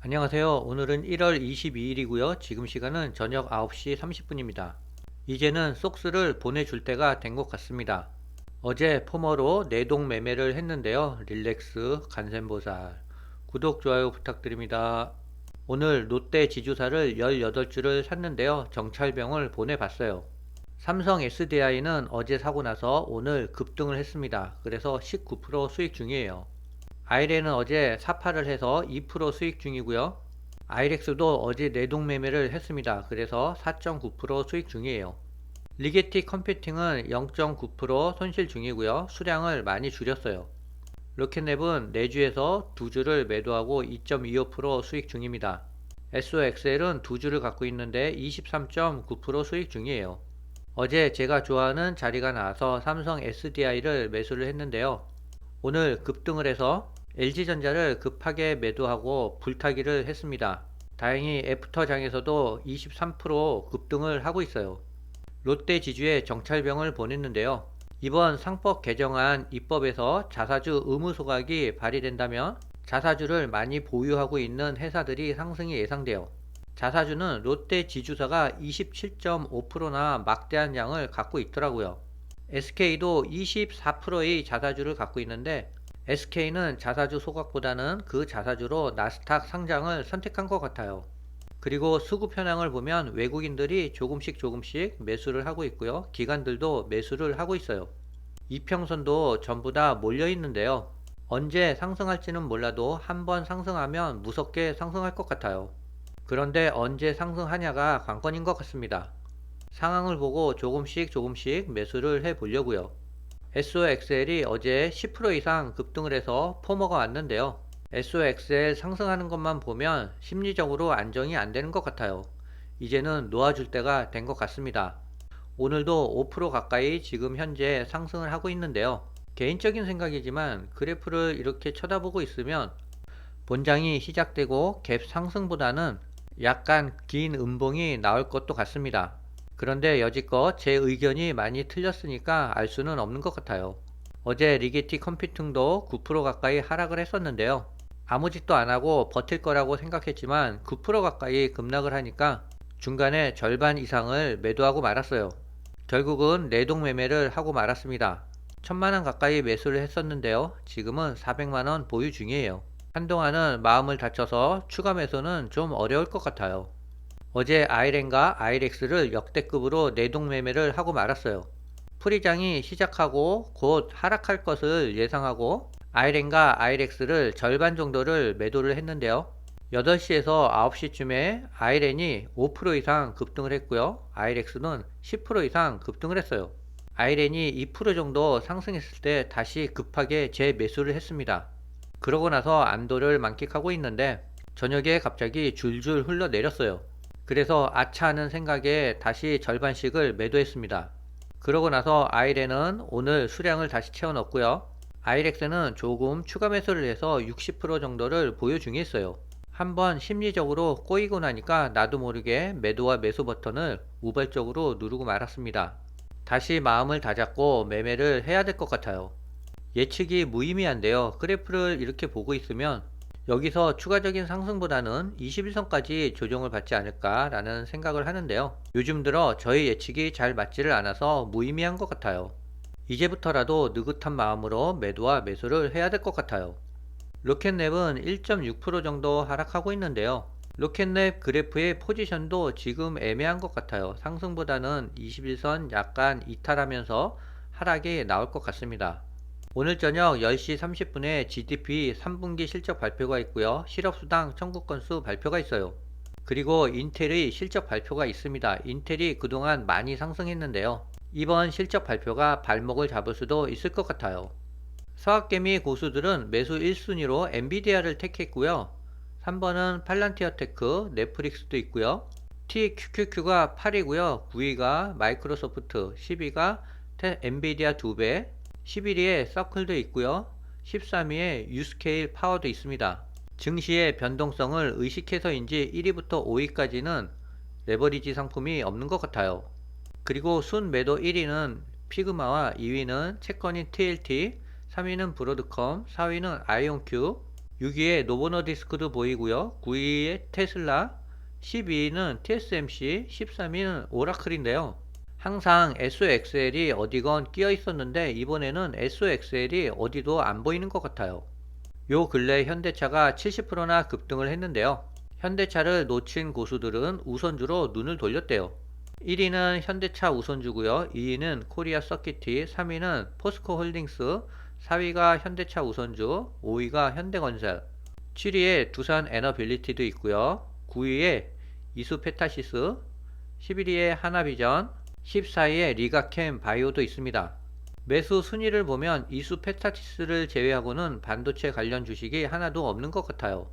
안녕하세요. 오늘은 1월 22일이고요. 지금 시간은 저녁 9시 30분입니다. 이제는 속스를 보내줄 때가 된 것 같습니다. 어제 포머로 내동 매매를 했는데요. 릴렉스, 간센보살. 구독, 좋아요 부탁드립니다. 오늘 롯데 지주사를 18주를 샀는데요. 정찰병을 보내봤어요. 삼성 SDI는 어제 사고 나서 오늘 급등을 했습니다. 그래서 19% 수익 중이에요. 아이렌은 어제 사파를 해서 2% 수익 중이고요. 아이렉스도 어제 내동매매를 했습니다. 그래서 4.9% 수익 중이에요. 리게티 컴퓨팅은 0.9% 손실 중이고요. 수량을 많이 줄였어요. 로켓랩은 4주에서 2주를 매도하고 2.25% 수익 중입니다. SOXL은 2주를 갖고 있는데 23.9% 수익 중이에요. 어제 제가 좋아하는 자리가 나와서 삼성 SDI를 매수를 했는데요. 오늘 급등을 해서 LG전자를 급하게 매도하고 불타기를 했습니다. 다행히 애프터장에서도 23% 급등을 하고 있어요. 롯데 지주에 정찰병을 보냈는데요. 이번 상법 개정안 입법에서 자사주 의무 소각이 발의된다면 자사주를 많이 보유하고 있는 회사들이 상승이 예상돼요. 자사주는 롯데 지주사가 27.5%나 막대한 양을 갖고 있더라고요. SK도 24%의 자사주를 갖고 있는데 SK는 자사주 소각보다는 그 자사주로 나스닥 상장을 선택한 것 같아요. 그리고 수급 현황을 보면 외국인들이 조금씩 매수를 하고 있고요. 기관들도 매수를 하고 있어요. 이평선도 전부 다 몰려 있는데요. 언제 상승할지는 몰라도 한번 상승하면 무섭게 상승할 것 같아요. 그런데 언제 상승하냐가 관건인 것 같습니다. 상황을 보고 조금씩 매수를 해 보려고요. SOXL이 어제 10% 이상 급등을 해서 포머가 왔는데요. SOXL 상승하는 것만 보면 심리적으로 안정이 안 되는 것 같아요. 이제는 놓아줄 때가 된 것 같습니다. 오늘도 5% 가까이 지금 현재 상승을 하고 있는데요. 개인적인 생각이지만 그래프를 이렇게 쳐다보고 있으면 본장이 시작되고 갭 상승보다는 약간 긴 음봉이 나올 것도 같습니다. 그런데 여지껏 제 의견이 많이 틀렸으니까 알 수는 없는 것 같아요. 어제 리게티 컴퓨팅도 9% 가까이 하락을 했었는데요. 아무 짓도 안 하고 버틸 거라고 생각했지만 9% 가까이 급락을 하니까 중간에 절반 이상을 매도하고 말았어요. 결국은 내동 매매를 하고 말았습니다. 1000만원 가까이 매수를 했었는데요. 지금은 400만원 보유 중이에요. 한동안은 마음을 다쳐서 추가 매수는 좀 어려울 것 같아요. 어제 아이렌과 아이렉스를 역대급으로 내동 매매를 하고 말았어요. 풀이장이 시작하고 곧 하락할 것을 예상하고 아이렌과 아이렉스를 절반 정도를 매도를 했는데요. 8시에서 9시쯤에 아이렌이 5% 이상 급등을 했고요. 아이렉스는 10% 이상 급등을 했어요. 아이렌이 2% 정도 상승했을 때 다시 급하게 재매수를 했습니다. 그러고 나서 안도를 만끽하고 있는데 저녁에 갑자기 줄줄 흘러내렸어요. 그래서 아차 하는 생각에 다시 절반씩을 매도했습니다. 그러고 나서 아이렌은 오늘 수량을 다시 채워 넣었고요. 아이렉스는 조금 추가 매수를 해서 60% 정도를 보유 중에 있어요. 한번 심리적으로 꼬이고 나니까 나도 모르게 매도와 매수 버튼을 우발적으로 누르고 말았습니다. 다시 마음을 다잡고 매매를 해야 될 것 같아요. 예측이 무의미한데요. 그래프를 이렇게 보고 있으면 여기서 추가적인 상승보다는 21선까지 조정을 받지 않을까 라는 생각을 하는데요. 요즘 들어 저희 예측이 잘 맞지를 않아서 무의미한 것 같아요. 이제부터라도 느긋한 마음으로 매도와 매수를 해야 될 것 같아요. 로켓랩은 1.6% 정도 하락하고 있는데요. 로켓랩 그래프의 포지션도 지금 애매한 것 같아요. 상승보다는 21선 약간 이탈하면서 하락이 나올 것 같습니다. 오늘 저녁 10시 30분에 GDP 3분기 실적 발표가 있고요. 실업수당 청구 건수 발표가 있어요. 그리고 인텔의 실적 발표가 있습니다. 인텔이 그동안 많이 상승했는데요. 이번 실적 발표가 발목을 잡을 수도 있을 것 같아요. 서학개미 고수들은 매수 1순위로 엔비디아를 택했고요. 3번은 팔란티어테크, 넷플릭스도 있고요. TQQQ가 8이고요. 9위가 마이크로소프트, 10위가 엔비디아 2배, 11위에 서클도 있고요. 13위에 유스케일 파워도 있습니다. 증시의 변동성을 의식해서인지 1위부터 5위까지는 레버리지 상품이 없는 것 같아요. 그리고 순매도 1위는 피그마와 2위는 채권인 TLT, 3위는 브로드컴, 4위는 아이온큐, 6위에 노보노디스크도 보이고요. 9위에 테슬라, 12위는 TSMC, 13위는 오라클인데요. 항상 SOXL이 어디건 끼어 있었는데 이번에는 SOXL이 어디도 안 보이는 것 같아요. 요 근래 현대차가 70%나 급등을 했는데요. 현대차를 놓친 고수들은 우선주로 눈을 돌렸대요. 1위는 현대차 우선주고요. 2위는 코리아 서키티, 3위는 포스코 홀딩스, 4위가 현대차 우선주, 5위가 현대건설, 7위에 두산 에너빌리티도 있고요. 9위에 이수페타시스, 11위에 하나비전, 14위에 리가캠 바이오도 있습니다. 매수 순위를 보면 이수페타시스를 제외하고는 반도체 관련 주식이 하나도 없는 것 같아요.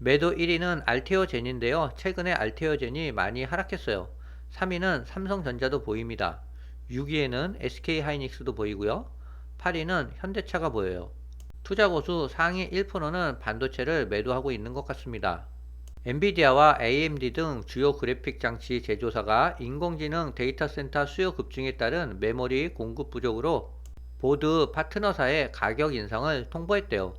매도 1위는 알테오젠인데요. 최근에 알테오젠이 많이 하락했어요. 3위는 삼성전자도 보입니다. 6위에는 SK하이닉스도 보이고요. 8위는 현대차가 보여요. 투자고수 상위 1%는 반도체를 매도하고 있는 것 같습니다. 엔비디아와 AMD 등 주요 그래픽 장치 제조사가 인공지능 데이터 센터 수요 급증에 따른 메모리 공급 부족으로 보드 파트너사의 가격 인상을 통보했대요.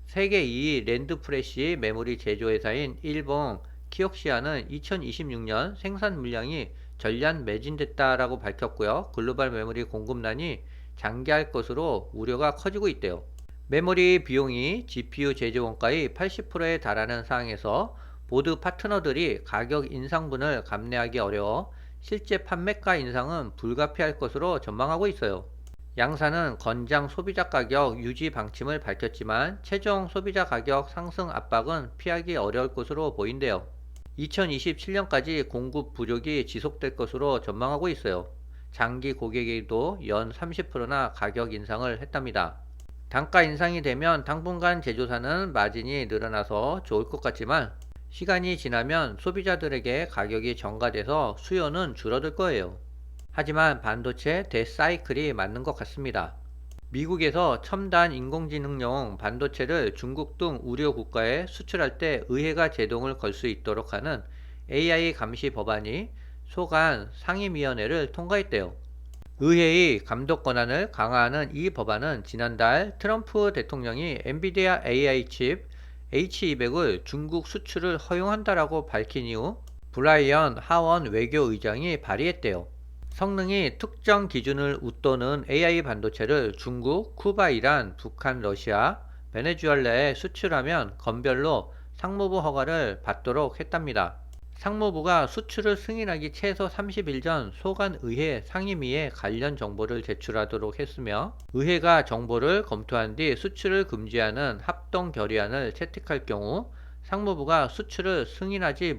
세계 2위 랜드프레시 메모리 제조회사인 일본 키옥시아는 2026년 생산 물량이 전량 매진됐다라고 밝혔고요. 글로벌 메모리 공급난이 장기할 것으로 우려가 커지고 있대요. 메모리 비용이 GPU 제조 원가의 80%에 달하는 상황에서 보드 파트너들이 가격 인상분을 감내하기 어려워 실제 판매가 인상은 불가피할 것으로 전망하고 있어요. 양사는 건장 소비자 가격 유지 방침을 밝혔지만 최종 소비자 가격 상승 압박은 피하기 어려울 것으로 보인대요. 2027년까지 공급 부족이 지속될 것으로 전망하고 있어요. 장기 고객에도 연 30%나 가격 인상을 했답니다. 단가 인상이 되면 당분간 제조사는 마진이 늘어나서 좋을 것 같지만 시간이 지나면 소비자들에게 가격이 전가돼서 수요는 줄어들 거예요. 하지만 반도체 대사이클이 맞는 것 같습니다. 미국에서 첨단 인공지능용 반도체를 중국 등 우려 국가에 수출할 때 의회가 제동을 걸 수 있도록 하는 AI 감시 법안이 소관 상임위원회를 통과했대요. 의회의 감독 권한을 강화하는 이 법안은 지난달 트럼프 대통령이 엔비디아 AI 칩 H200을 중국 수출을 허용한다라고 밝힌 이후 브라이언 하원 외교의장이 발의했대요. 성능이 특정 기준을 웃도는 AI 반도체를 중국, 쿠바, 이란, 북한, 러시아, 베네수엘라에 수출하면 건별로 상무부 허가를 받도록 했답니다. 상무부가 수출을 승인하기 최소 30일 전 소관의회 상임위에 관련 정보를 제출하도록 했으며 의회가 정보를 검토한 뒤 수출을 금지하는 합동 결의안을 채택할 경우 상무부가 수출을 승인하지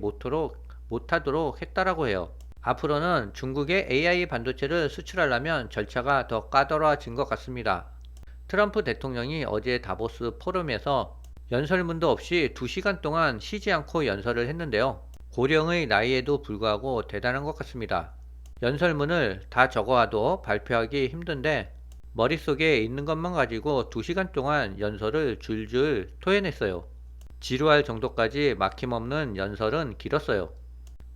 못하도록 했다라고 해요. 앞으로는 중국에 AI 반도체를 수출하려면 절차가 더 까다로워진 것 같습니다. 트럼프 대통령이 어제 다보스 포럼에서 연설문도 없이 2시간 동안 쉬지 않고 연설을 했는데요. 고령의 나이에도 불구하고 대단한 것 같습니다. 연설문을 다 적어와도 발표하기 힘든데 머릿속에 있는 것만 가지고 2시간 동안 연설을 줄줄 토해냈어요. 지루할 정도까지 막힘없는 연설은 길었어요.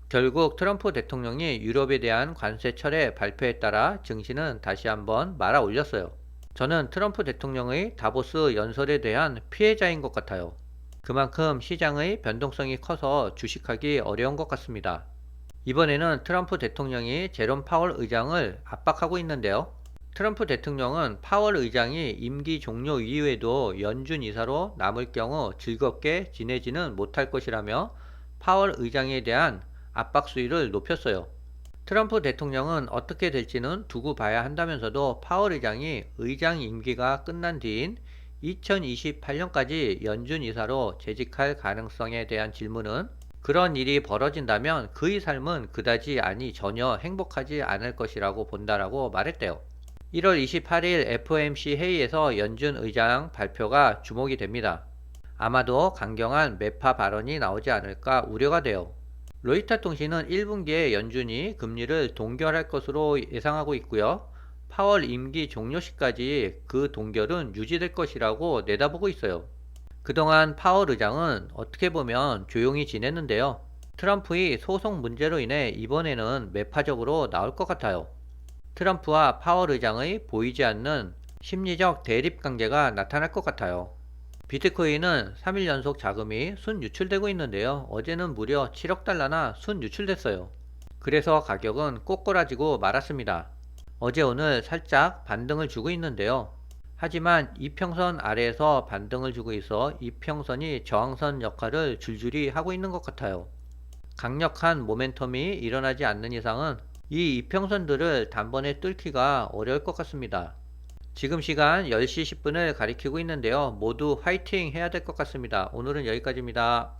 결국 트럼프 대통령이 유럽에 대한 관세 철회 발표에 따라 증시는 다시 한번 말아 올렸어요. 저는 트럼프 대통령의 다보스 연설에 대한 피해자인 것 같아요. 그만큼 시장의 변동성이 커서 주식하기 어려운 것 같습니다. 이번에는 트럼프 대통령이 제롬 파월 의장을 압박하고 있는데요. 트럼프 대통령은 파월 의장이 임기 종료 이후에도 연준 이사로 남을 경우 즐겁게 지내지는 못할 것이라며 파월 의장에 대한 압박 수위를 높였어요. 트럼프 대통령은 어떻게 될지는 두고 봐야 한다면서도 파월 의장이 의장 임기가 끝난 뒤인 2028년까지 연준 이사로 재직할 가능성에 대한 질문은 그런 일이 벌어진다면 그의 삶은 그다지 전혀 행복하지 않을 것이라고 본다라고 말했대요. 1월 28일 FOMC 회의에서 연준 의장 발표가 주목이 됩니다. 아마도 강경한 매파 발언이 나오지 않을까 우려가 돼요. 로이터 통신은 1분기에 연준이 금리를 동결할 것으로 예상하고 있고요. 파월 임기 종료 시까지 그 동결은 유지될 것이라고 내다보고 있어요. 그동안 파월 의장은 어떻게 보면 조용히 지냈는데요. 트럼프의 소송 문제로 인해 이번에는 매파적으로 나올 것 같아요. 트럼프와 파월 의장의 보이지 않는 심리적 대립 관계가 나타날 것 같아요. 비트코인은 3일 연속 자금이 순 유출되고 있는데요. 어제는 무려 7억 달러나 순 유출됐어요. 그래서 가격은 꼬꾸라지고 말았습니다. 어제 오늘 살짝 반등을 주고 있는데요. 하지만 이평선 아래에서 반등을 주고 있어 이평선이 저항선 역할을 줄줄이 하고 있는 것 같아요. 강력한 모멘텀이 일어나지 않는 이상은 이 이평선들을 단번에 뚫기가 어려울 것 같습니다. 지금 시간 10시 10분을 가리키고 있는데요. 모두 화이팅 해야 될 것 같습니다. 오늘은 여기까지입니다.